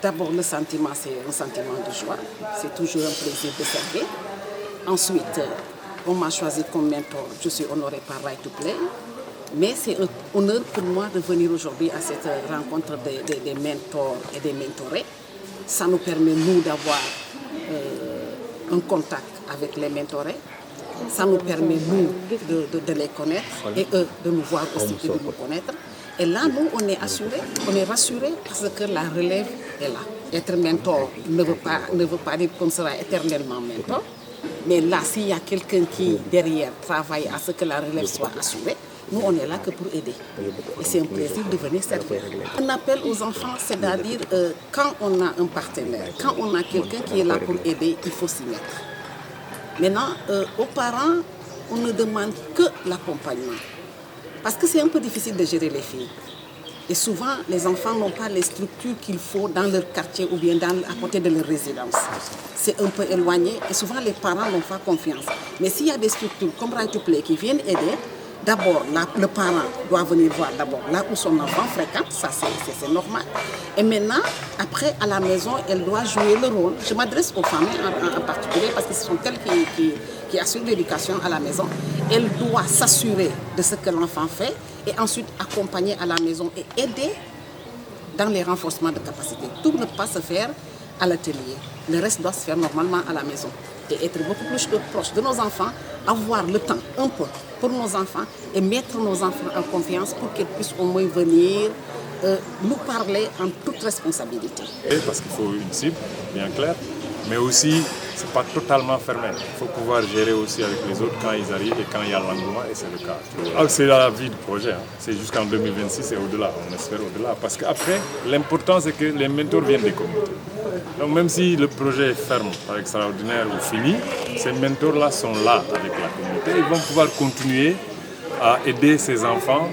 D'abord, le sentiment, c'est un sentiment de joie. C'est toujours un plaisir de servir. Ensuite, on m'a choisi comme mentor. Je suis honorée par Right to Play. Mais c'est un honneur pour moi de venir aujourd'hui à cette rencontre des mentors et des mentorés. Ça nous permet, nous, d'avoir un contact avec les mentorés. Ça nous permet, nous, de les connaître et eux de nous voir aussi et de nous connaître. Et là, nous, on est assurés, on est rassurés parce que la relève est là. Être mentor ne veut pas dire qu'on sera éternellement mentor. Mais là, s'il y a quelqu'un qui, derrière, travaille à ce que la relève soit assurée, nous, on est là que pour aider. Et c'est un plaisir de venir servir. Un appel aux enfants, c'est-à-dire quand on a un partenaire, quand on a quelqu'un qui est là pour aider, il faut s'y mettre. Maintenant, aux parents, on ne demande que l'accompagnement. Parce que c'est un peu difficile de gérer les filles. Et souvent, les enfants n'ont pas les structures qu'il faut dans leur quartier ou bien à côté de leur résidence. C'est un peu éloigné et souvent les parents n'ont pas confiance. Mais s'il y a des structures comme Right to Play qui viennent aider, d'abord, le parent doit venir voir d'abord là où son enfant fréquente, ça c'est normal. Et maintenant, après, à la maison, elle doit jouer le rôle. Je m'adresse aux familles en particulier parce que ce sont elles qui assurent l'éducation à la maison. Elle doit s'assurer de ce que l'enfant fait et ensuite accompagner à la maison et aider dans les renforcements de capacité. Tout ne peut pas se faire à l'atelier. Le reste doit se faire normalement à la maison. Et être beaucoup plus proche de nos enfants, avoir le temps un peu pour nos enfants et mettre nos enfants en confiance pour qu'ils puissent au moins venir nous parler en toute responsabilité. Parce qu'il faut une cible bien claire, mais aussi, ce n'est pas totalement fermé. Il faut pouvoir gérer aussi avec les autres quand ils arrivent et quand il y a l'engouement, et c'est le cas. C'est la vie du projet, hein. C'est jusqu'en 2026 et au-delà, on espère au-delà. Parce qu'après, l'important c'est que les mentors viennent des communautés. Donc même si le projet est ferme, par extraordinaire ou fini, ces mentors-là sont là avec la communauté. Ils vont pouvoir continuer à aider ces enfants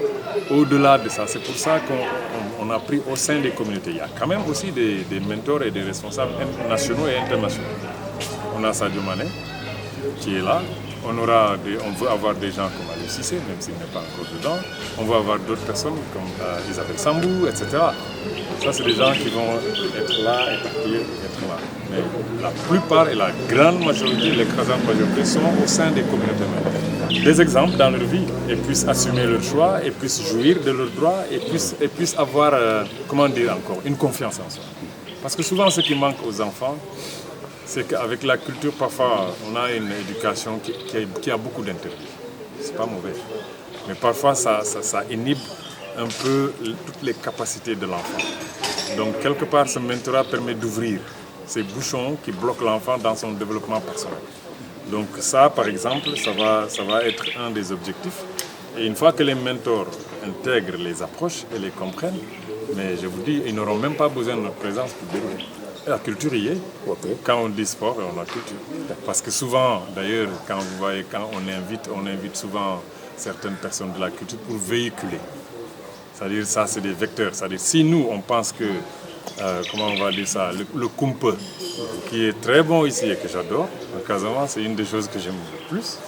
au-delà de ça. C'est pour ça qu'on a pris au sein des communautés. Il y a quand même aussi des mentors et des responsables nationaux et internationaux. On a Sadio Mané qui est là. On veut avoir des gens comme Aliou Cissé, même s'il n'est pas encore dedans. On va avoir d'autres personnes comme Isabelle Sambou, etc. Ça, c'est des gens qui vont être là et partir, être là. Mais la plupart et la grande majorité, l'écrasante majorité, sont au sein des communautés. Des exemples dans leur vie et puissent assumer leur choix et puissent jouir de leurs droits et puissent avoir, une confiance en soi. Parce que souvent, ce qui manque aux enfants, c'est qu'avec la culture, parfois, on a une éducation qui a beaucoup d'interdits. C'est pas mauvais. Mais parfois, ça inhibe un peu toutes les capacités de l'enfant. Donc, quelque part, ce mentorat permet d'ouvrir ces bouchons qui bloquent l'enfant dans son développement personnel. Donc ça, par exemple, ça va être un des objectifs. Et une fois que les mentors intègrent les approches et les comprennent, mais je vous dis, ils n'auront même pas besoin de notre présence pour dérouler. La culture y est. Quand on dit sport, on a culture. Parce que souvent, d'ailleurs, quand vous voyez, quand on invite souvent certaines personnes de la culture pour véhiculer. C'est-à-dire, ça, c'est des vecteurs. C'est-à-dire, si nous, on pense que, comment on va dire ça, le kumpe, qui est très bon ici et que j'adore, en Casamance, c'est une des choses que j'aime le plus.